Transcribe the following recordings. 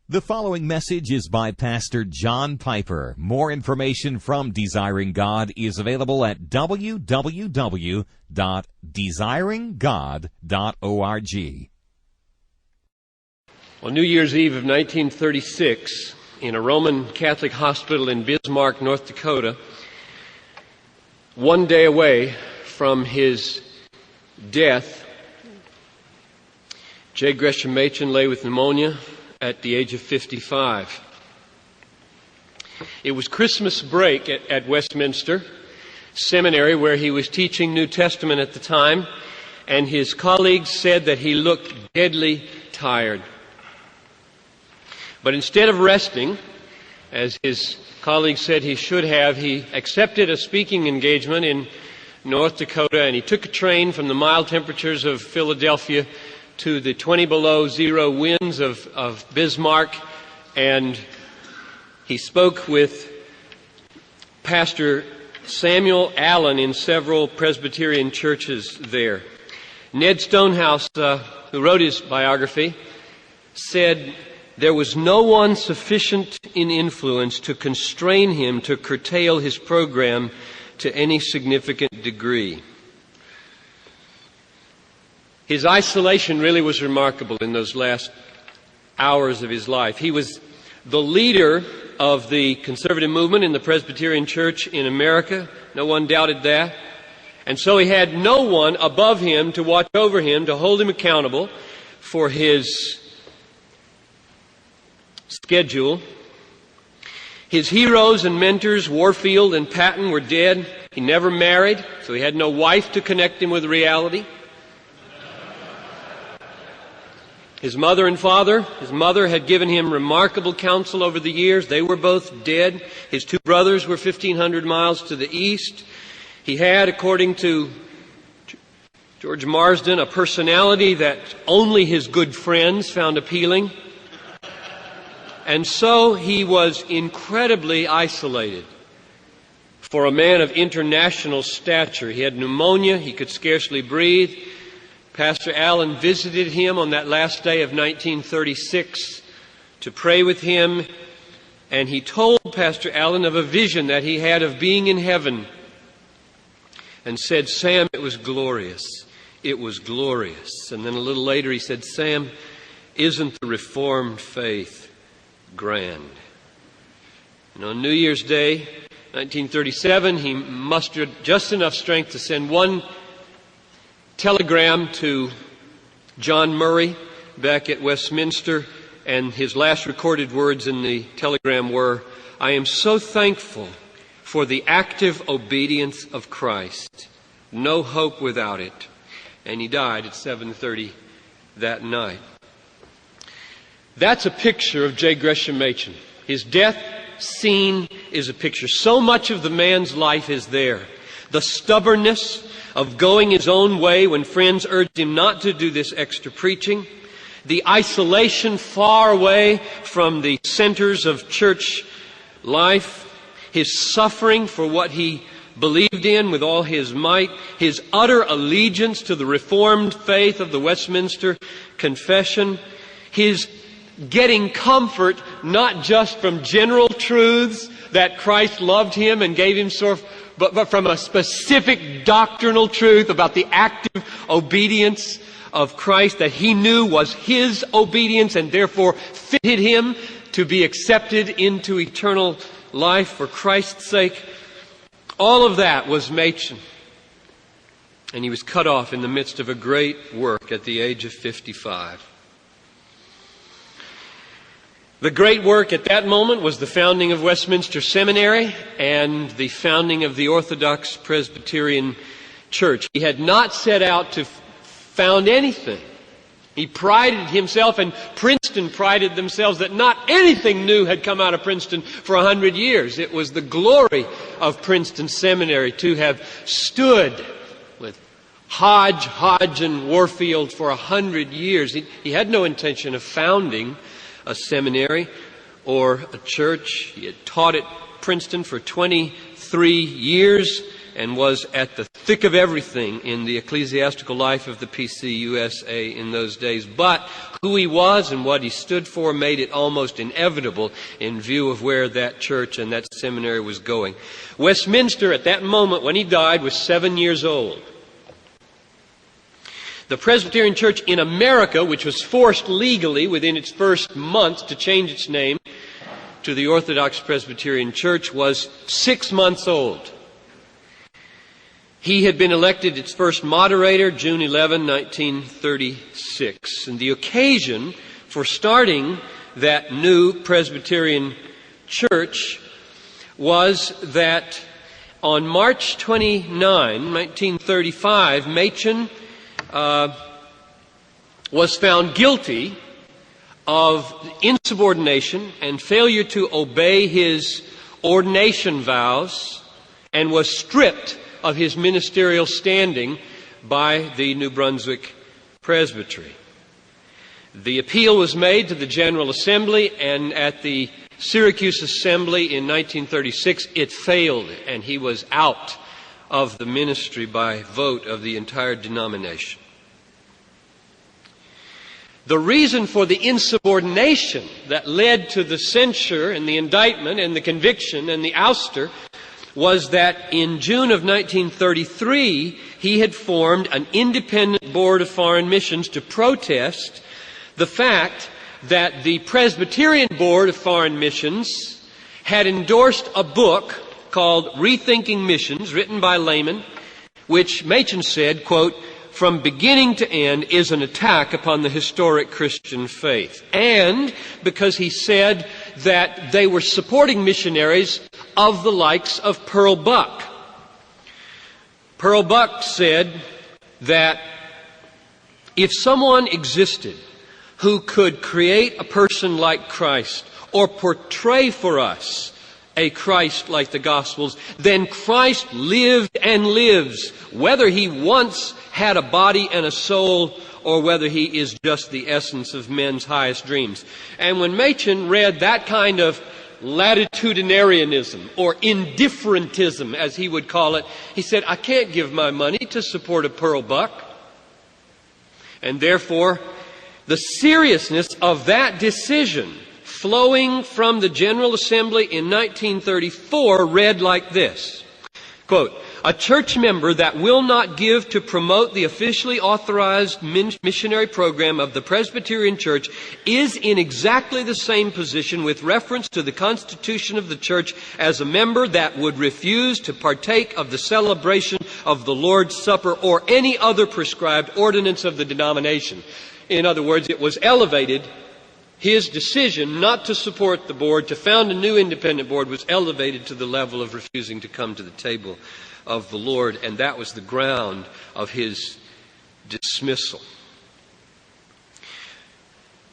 The following message is by Pastor John Piper. More information from Desiring God is available at www.desiringgod.org. On New Year's Eve of 1936, in a Roman Catholic hospital in Bismarck, North Dakota, one day away from his death, J. Gresham Machen lay with pneumonia at the age of 55. It was Christmas break at Westminster Seminary, where he was teaching New Testament at the time, and his colleagues said that he looked deadly tired. But instead of resting, as his colleagues said he should have, he accepted a speaking engagement in North Dakota, and he took a train from the mild temperatures of Philadelphia to the 20 below zero winds of Bismarck, and he spoke with Pastor Samuel Allen in several Presbyterian churches there. Ned Stonehouse, who wrote his biography, said there was no one sufficient in influence to constrain him to curtail his program to any significant degree. His isolation really was remarkable in those last hours of his life. He was the leader of the conservative movement in the Presbyterian Church in America. No one doubted that. And so he had no one above him to watch over him, to hold him accountable for his schedule. His heroes and mentors, Warfield and Patton, were dead. He never married, so he had no wife to connect him with reality. His mother and father, his mother had given him remarkable counsel over the years. They were both dead. His two brothers were 1,500 miles to the east. He had, according to George Marsden, a personality that only his good friends found appealing. And so he was incredibly isolated for a man of international stature. He had pneumonia. He could scarcely breathe. Pastor Allen visited him on that last day of 1936 to pray with him, and he told Pastor Allen of a vision that he had of being in heaven, and said, "Sam, it was glorious. It was glorious." And then a little later he said, "Sam, isn't the Reformed faith grand?" And on New Year's Day, 1937, he mustered just enough strength to send one telegram to John Murray back at Westminster, and his last recorded words in the telegram were, "I am so thankful for the active obedience of Christ. No hope without it." And he died at 7:30 that night. That's a picture of J. Gresham Machen. His death scene is a picture. So much of the man's life is there. The stubbornness of going his own way when friends urged him not to do this extra preaching. The isolation far away from the centers of church life. His suffering for what he believed in with all his might. His utter allegiance to the Reformed faith of the Westminster Confession. His getting comfort not just from general truths that Christ loved him and gave him but from a specific doctrinal truth about the active obedience of Christ that he knew was his obedience and therefore fitted him to be accepted into eternal life for Christ's sake. All of that was Machen. And he was cut off in the midst of a great work at the age of 55. The great work at that moment was the founding of Westminster Seminary and the founding of the Orthodox Presbyterian Church. He had not set out to found anything. He prided himself, and Princeton prided themselves, that not anything new had come out of Princeton for 100 years. It was the glory of Princeton Seminary to have stood with Hodge, and Warfield for 100 years. He had no intention of founding a seminary or a church. He had taught at Princeton for 23 years and was at the thick of everything in the ecclesiastical life of the PCUSA in those days. But who he was and what he stood for made it almost inevitable in view of where that church and that seminary was going. Westminster, at that moment when he died, was 7 years old. The Presbyterian Church in America, which was forced legally within its first month to change its name to the Orthodox Presbyterian Church, was 6 months old. He had been elected its first moderator June 11, 1936. And the occasion for starting that new Presbyterian church was that on March 29, 1935, Machen was found guilty of insubordination and failure to obey his ordination vows, and was stripped of his ministerial standing by the New Brunswick Presbytery. The appeal was made to the General Assembly, and at the Syracuse Assembly in 1936 it failed, and he was out of the ministry by vote of the entire denomination. The reason for the insubordination that led to the censure and the indictment and the conviction and the ouster was that in June of 1933, he had formed an independent board of foreign missions to protest the fact that the Presbyterian Board of Foreign Missions had endorsed a book called Rethinking Missions, written by laymen, which Machen said, quote, from beginning to end is an attack upon the historic Christian faith. And because he said that they were supporting missionaries of the likes of Pearl Buck. Pearl Buck said that if someone existed who could create a person like Christ or portray for us a Christ like the Gospels, then Christ lived and lives, whether he once had a body and a soul or whether he is just the essence of men's highest dreams. And when Machen read that kind of latitudinarianism or indifferentism, as he would call it, he said, I can't give my money to support a Pearl Buck. And therefore, the seriousness of that decision flowing from the General Assembly in 1934 read like this, quote, a church member that will not give to promote the officially authorized missionary program of the Presbyterian Church is in exactly the same position with reference to the constitution of the church as a member that would refuse to partake of the celebration of the Lord's Supper or any other prescribed ordinance of the denomination. In other words, it was elevated. His decision not to support the board, to found a new independent board, was elevated to the level of refusing to come to the table of the Lord, and that was the ground of his dismissal.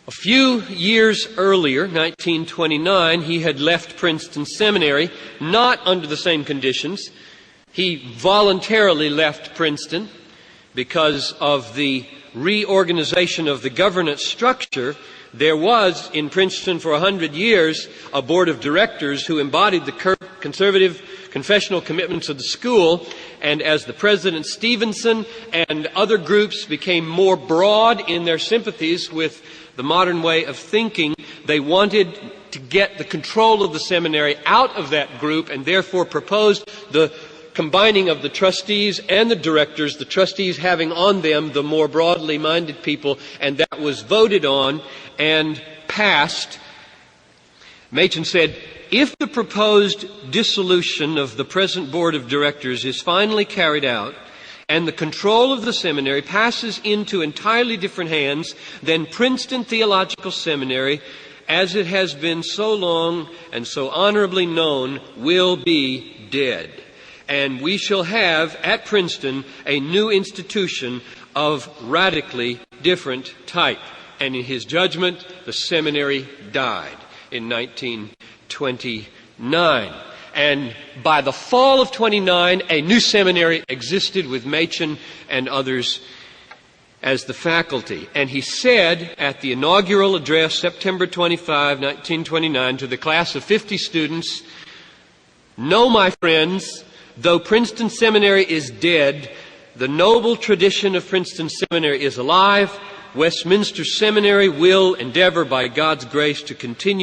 A few years earlier, 1929, he had left Princeton Seminary, not under the same conditions. He voluntarily left Princeton because of the reorganization of the governance structure. There was in Princeton for 100 years a board of directors who embodied the conservative confessional commitments of the school, and as the president Stevenson and other groups became more broad in their sympathies with the modern way of thinking, they wanted to get the control of the seminary out of that group, and therefore proposed the combining of the trustees and the directors, the trustees having on them the more broadly minded people, and that was voted on and passed. Machen said, if the proposed dissolution of the present board of directors is finally carried out and the control of the seminary passes into entirely different hands, then Princeton Theological Seminary, as it has been so long and so honorably known, will be dead. And we shall have at Princeton a new institution of radically different type. And in his judgment, the seminary died in 1929. And by the fall of 29, a new seminary existed with Machen and others as the faculty. And he said at the inaugural address, September 25, 1929, to the class of 50 students, no, my friends, Though Princeton Seminary is dead, the noble tradition of Princeton Seminary is alive. Westminster Seminary will endeavor by God's grace to continue